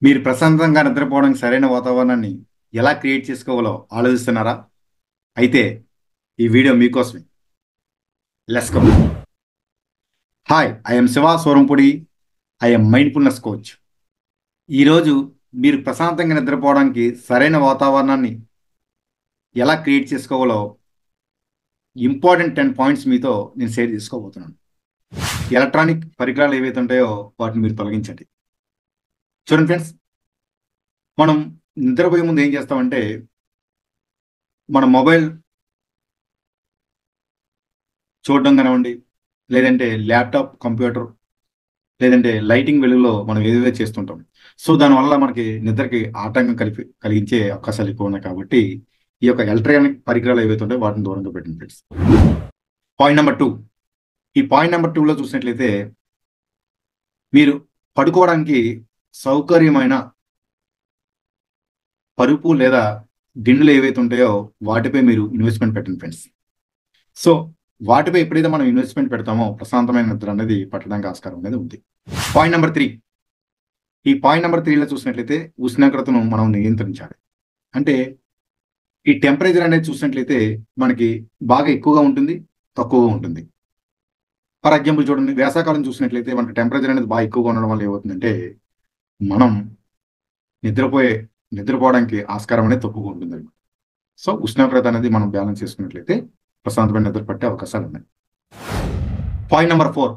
మీరు ప్రశాంతంగా నిద్రపోవడానికి సరైన వాతావరణాన్ని ఎలా క్రియేట్ చేసుకోవాలో ఆలోచిస్తున్నారా? అయితే ఈ వీడియో మీకోసమే. Let's go. Hi, I'm Shiva Sorampodi. I'm mindfulness coach. ఈరోజు మీరు ప్రశాంతంగా నిద్రపోవడానికి సరైన వాతావరణాన్ని ఎలా క్రియేట్ చేసుకోవాలో ఇంపార్టెంట్ 10 పాయింట్స్ మీతో నేను షేర్ చేసుకోబోతున్నాను. ఎలక్ట్రానిక్ పరికరాలు ఏవైతే ఉంటాయో వాటిని మీరు తొలగించండి. చూడండి ఫ్రెండ్స్, మనం నిద్రపోయే ముందు ఏం చేస్తామంటే మన మొబైల్ చూడడం కానివ్వండి, లేదంటే ల్యాప్టాప్, కంప్యూటర్, లేదంటే లైటింగ్ వెలుగులో మనం ఏదేదో చేస్తుంటాం. సో దానివల్ల మనకి నిద్రకి ఆటంకం కలిగించే అవకాశాలు ఎక్కువ ఉన్నాయి కాబట్టి ఈ యొక్క ఎలక్ట్రానిక్ పరికరాలు ఏవైతే ఉంటాయో వాటిని దూరంగా పెట్టండి ఫ్రెండ్స్. Point number 2. ఈ పాయింట్ నెంబర్ 2లో చూసినట్లయితే మీరు పడుకోవడానికి సౌకర్యమైన పరుపు లేదా దిండులు ఏవైతే ఉంటాయో వాటిపై మీరు ఇన్వెస్ట్మెంట్ పెట్టండి ఫ్రెండ్స్. సో వాటిపై ఎప్పుడైతే మనం ఇన్వెస్ట్మెంట్ పెడతామో ప్రశాంతమైన నిద్ర అనేది పట్టడానికి ఆస్కారం అనేది ఉంది. Point number 3. ఈ పాయింట్ నెంబర్ 3లో చూసినట్లయితే ఉష్ణోగ్రతను మనం నియంత్రించాలి. అంటే ఈ టెంపరేచర్ అనేది చూసినట్లయితే మనకి బాగా ఎక్కువగా ఉంటుంది, తక్కువగా ఉంటుంది. ఫర్ ఎగ్జాంపుల్ చూడండి, వేసవకాలం చూసినట్లయితే మనకి టెంపరేచర్ అనేది బాగా ఎక్కువగా ఉండడం వల్ల ఏమవుతుందంటే మనం నిద్రపోవడానికి ఆస్కారం అనేది తక్కువగా ఉంటుంది. సో ఉష్ణోగ్రత అనేది మనం బ్యాలెన్స్ చేసుకున్నట్లయితే ప్రశాంతమైన నిద్ర పట్టే అవకాశాలు ఉన్నాయి. Point number 4.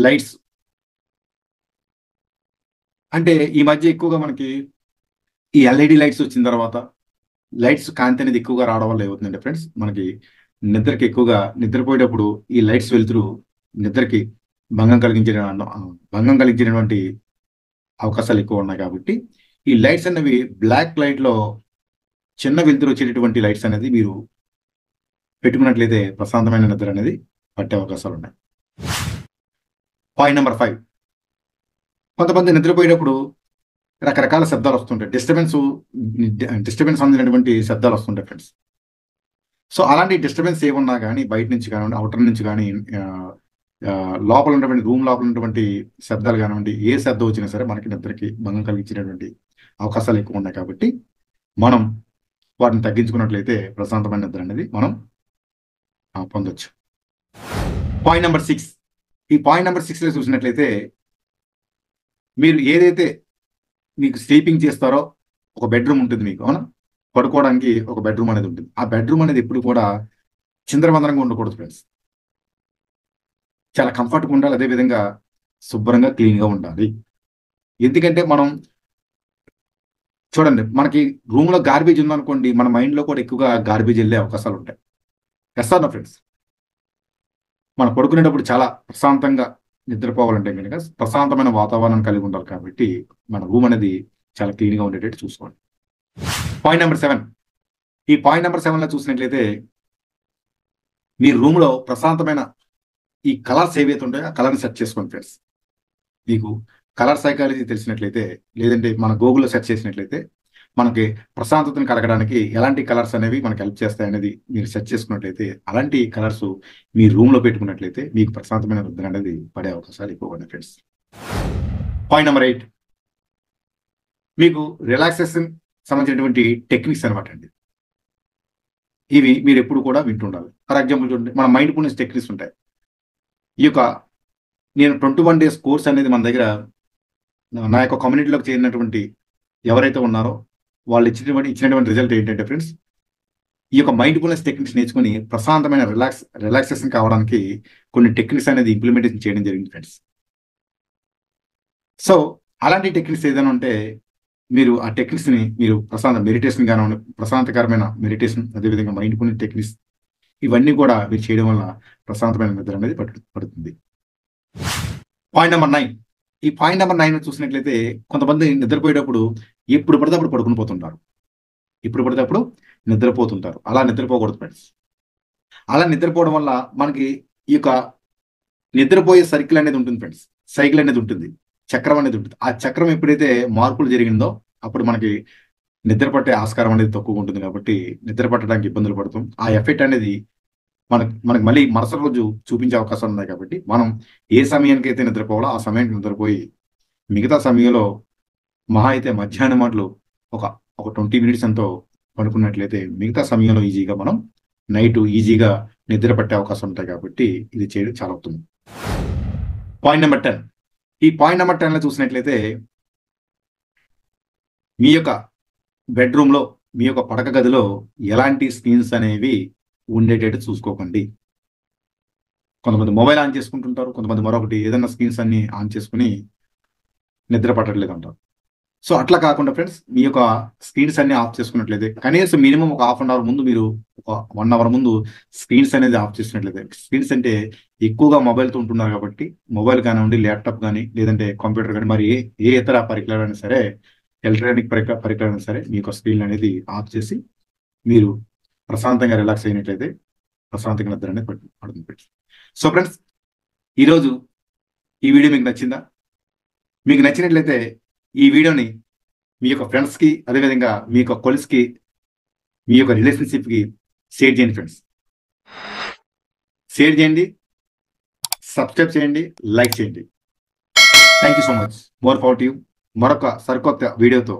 లైట్స్. అంటే ఈ మధ్య ఎక్కువగా మనకి ఈ ఎల్ఈడి లైట్స్ వచ్చిన తర్వాత లైట్స్ కాంతి అనేది ఎక్కువగా రావడం వల్ల ఏమవుతుందంటే ఫ్రెండ్స్, మనకి నిద్రకి ఎక్కువగా నిద్రపోయేటప్పుడు ఈ లైట్స్ వెలుతురు నిద్రకి భంగం కలిగించేటువంటి అవకాశాలు ఎక్కువ ఉన్నాయి. కాబట్టి ఈ లైట్స్ అనేవి బ్లాక్ లైట్లో చిన్న వెలుతురు వచ్చేటటువంటి లైట్స్ అనేది మీరు పెట్టుకున్నట్లయితే ప్రశాంతమైన నిద్ర అనేది పట్టే అవకాశాలు ఉన్నాయి. Point number 5. కొంతమంది నిద్రపోయేటప్పుడు రకరకాల శబ్దాలు వస్తుంటాయి. డిస్టర్బెన్స్ అందినటువంటి శబ్దాలు వస్తుంటాయి ఫ్రెండ్స్. సో అలాంటి డిస్టర్బెన్స్ ఏమున్నా కానీ బయట నుంచి కానివ్వండి, అవుటర్ నుంచి కానీ, లోపల ఉన్నటువంటి రూమ్ లోపల ఉన్నటువంటి శబ్దాలు కానివ్వండి, ఏ శబ్దం వచ్చినా సరే మనకి నిద్రకి భంగం కలిగించేటటువంటి అవకాశాలు ఎక్కువ ఉన్నాయి. కాబట్టి మనం వాటిని తగ్గించుకున్నట్లయితే ప్రశాంతమైన నిద్ర అనేది మనం పొందొచ్చు. Point number 6. ఈ పాయింట్ నెంబర్ 6లో చూసినట్లయితే మీరు ఏదైతే మీకు స్లీపింగ్ చేస్తారో ఒక బెడ్రూమ్ ఉంటుంది మీకు, అవునా? పడుకోవడానికి ఒక బెడ్రూమ్ అనేది ఉంటుంది. ఆ బెడ్రూమ్ అనేది ఎప్పుడు కూడా చిందరవందరంగా ఉండకూడదు ఫ్రెండ్స్. చాలా కంఫర్ట్గా ఉండాలి, అదేవిధంగా శుభ్రంగా క్లీన్గా ఉండాలి. ఎందుకంటే మనం చూడండి, మనకి రూమ్లో గార్బేజ్ ఉందనుకోండి, మన మైండ్లో కూడా ఎక్కువగా గార్బేజ్ వెళ్ళే అవకాశాలు ఉంటాయి. Yes or no friends? మనం పడుకునేటప్పుడు చాలా ప్రశాంతంగా నిద్రపోవాలంటే కనుక ప్రశాంతమైన వాతావరణం కలిగి ఉండాలి. కాబట్టి మన రూమ్ అనేది చాలా క్లీన్గా ఉండేటట్టు చూసుకోండి. Point number 7. ఈ పాయింట్ నెంబర్ 7లో చూసినట్లయితే మీ రూమ్లో ప్రశాంతమైన ఈ కలర్స్ ఏవైతే ఉంటాయో ఆ కలర్ని సెట్ చేసుకోండి ఫ్రెండ్స్. మీకు కలర్ సైకాలజీ తెలిసినట్లయితే, లేదంటే మన గూగుల్లో సెర్చ్ చేసినట్లయితే మనకి ప్రశాంతతను కలగడానికి ఎలాంటి కలర్స్ అనేవి మనకి హెల్ప్ చేస్తాయనేది మీరు సెర్చ్ చేసుకున్నట్లయితే అలాంటి కలర్స్ మీ రూమ్లో పెట్టుకున్నట్లయితే మీకు ప్రశాంతమైన నిద్ర అనేది పడే అవకాశాలు ఎక్కువగా ఉన్నాయి ఫ్రెండ్స్. Point number 8. మీకు రిలాక్సేషన్ సంబంధించినటువంటి టెక్నిక్స్ అనమాట అండి. ఇవి మీరు ఎప్పుడు కూడా వింటుండాలి. ఫర్ ఎగ్జాంపుల్ చూడండి, మన మైండ్ఫుల్నెస్ టెక్నిక్స్ ఉంటాయి. ఈ యొక్క నేను 21 days కోర్స్ అనేది మన దగ్గర నా యొక్క కమ్యూనిటీలోకి చేరినటువంటి ఎవరైతే ఉన్నారో వాళ్ళు ఇచ్చినటువంటి రిజల్ట్ ఏంటంటే ఫ్రెండ్స్, ఈ యొక్క మైండ్ఫుల్నెస్ టెక్నిక్స్ నేర్చుకుని ప్రశాంతమైన రిలాక్సేషన్ కావడానికి కొన్ని టెక్నిక్స్ అనేది ఇంప్లిమెంటేషన్ చేయడం జరిగింది ఫ్రెండ్స్. సో అలాంటి టెక్నిక్స్ ఏదైనా ఉంటే మీరు ఆ టెక్నిక్స్ని మీరు మెడిటేషన్ కానివ్వండి, ప్రశాంతకరమైన మెడిటేషన్, అదేవిధంగా మైండ్ఫుల్నెస్ టెక్నిక్స్ ఇవన్నీ కూడా మీరు చేయడం వల్ల ప్రశాంతమైన నిద్ర అనేది పడుతుంది. Point number 9. ఈ పాయింట్ నెంబర్ 9 చూసినట్లయితే కొంతమంది నిద్రపోయేటప్పుడు ఎప్పుడు పడితే అప్పుడు పడుకుని పోతుంటారు. ఎప్పుడు పడితే అప్పుడు నిద్రపోతుంటారు. అలా నిద్రపోకూడదు ఫ్రెండ్స్. అలా నిద్రపోవడం వల్ల మనకి ఈ యొక్క నిద్రపోయే సైకిల్ అనేది ఉంటుంది ఫ్రెండ్స్. సైకిల్ అనేది ఉంటుంది, చక్రం అనేది ఉంటుంది. ఆ చక్రం ఎప్పుడైతే మార్పులు జరిగిందో అప్పుడు మనకి నిద్ర పట్టే ఆస్కారం అనేది తక్కువగా ఉంటుంది. కాబట్టి నిద్ర పట్టడానికి ఇబ్బందులు పడుతాం. ఆ ఎఫెక్ట్ అనేది మనకి మళ్ళీ మరుసటి రోజు చూపించే అవకాశాలు ఉన్నాయి. కాబట్టి మనం ఏ సమయానికి అయితే నిద్రపోవాలో ఆ సమయానికి నిద్రపోయి మిగతా సమయంలో మహా అయితే మధ్యాహ్నం మాటలు ఒక ఒక 20 మినిట్స్ ఎంతో పడుకున్నట్లయితే మిగతా సమయంలో ఈజీగా మనం నైట్ ఈజీగా నిద్ర పట్టే అవకాశం ఉంటాయి కాబట్టి ఇది చేయడం చాలా ఉత్తమం. Point number 10. ఈ పాయింట్ నెంబర్ 10లో చూసినట్లయితే మీ యొక్క బెడ్రూమ్లో మీ యొక్క పడక గదిలో ఎలాంటి స్క్రీన్స్ అనేవి ఉండేటట్టు చూసుకోకండి. కొంతమంది మొబైల్ ఆన్ చేసుకుంటుంటారు, కొంతమంది మరొకటి ఏదైనా స్క్రీన్స్ అన్ని ఆన్ చేసుకుని నిద్ర పట్టట్లేదు అంటారు. సో అట్లా కాకుండా ఫ్రెండ్స్ మీ యొక్క స్క్రీన్స్ అన్ని ఆఫ్ చేసుకున్నట్లయితే కనీసం మినిమం ఒక హాఫ్ అన్ అవర్ ముందు మీరు ఒక 1 అవర్ ముందు స్క్రీన్స్ అనేది ఆఫ్ చేసినట్లయితే, స్క్రీన్స్ అంటే ఎక్కువగా మొబైల్తో ఉంటున్నారు కాబట్టి మొబైల్ కానివ్వండి, ల్యాప్టాప్ కానీ లేదంటే కంప్యూటర్ కానీ మరి ఏ ఇతర పరికరాలైనా సరే, ఎలక్ట్రానిక్ పరికరాలైనా సరే మీ యొక్క స్క్రీన్ అనేది ఆఫ్ చేసి మీరు ప్రశాంతంగా రిలాక్స్ అయినట్లయితే ప్రశాంతంగా నిద్ర అనేది పడుతుంది. సో ఫ్రెండ్స్, ఈరోజు ఈ వీడియో మీకు నచ్చిందా? మీకు నచ్చినట్లయితే ఈ వీడియోని మీ యొక్క ఫ్రెండ్స్కి, అదేవిధంగా మీ యొక్క కొలీగ్స్కి, మీ యొక్క రిలేషన్షిప్కి షేర్ చేయండి ఫ్రెండ్స్. షేర్ చేయండి, సబ్స్క్రైబ్ చేయండి, లైక్ చేయండి. Thank you so much. More power to you. మరొక సరికొత్త వీడియోతో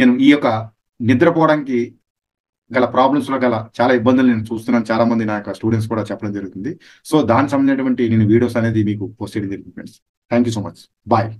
నేను ఈ యొక్క నిద్రపోవడానికి గల ప్రాబ్లమ్స్లో గల చాలా ఇబ్బందులు నేను చూస్తున్నాను. చాలా మంది నా యొక్క స్టూడెంట్స్ కూడా చెప్పడం జరుగుతుంది. సో దానికి సంబంధించినటువంటి నేను వీడియోస్ అనేది మీకు పోస్ట్ చేయడం జరుగుతుంది friends. Thank you so much. Bye.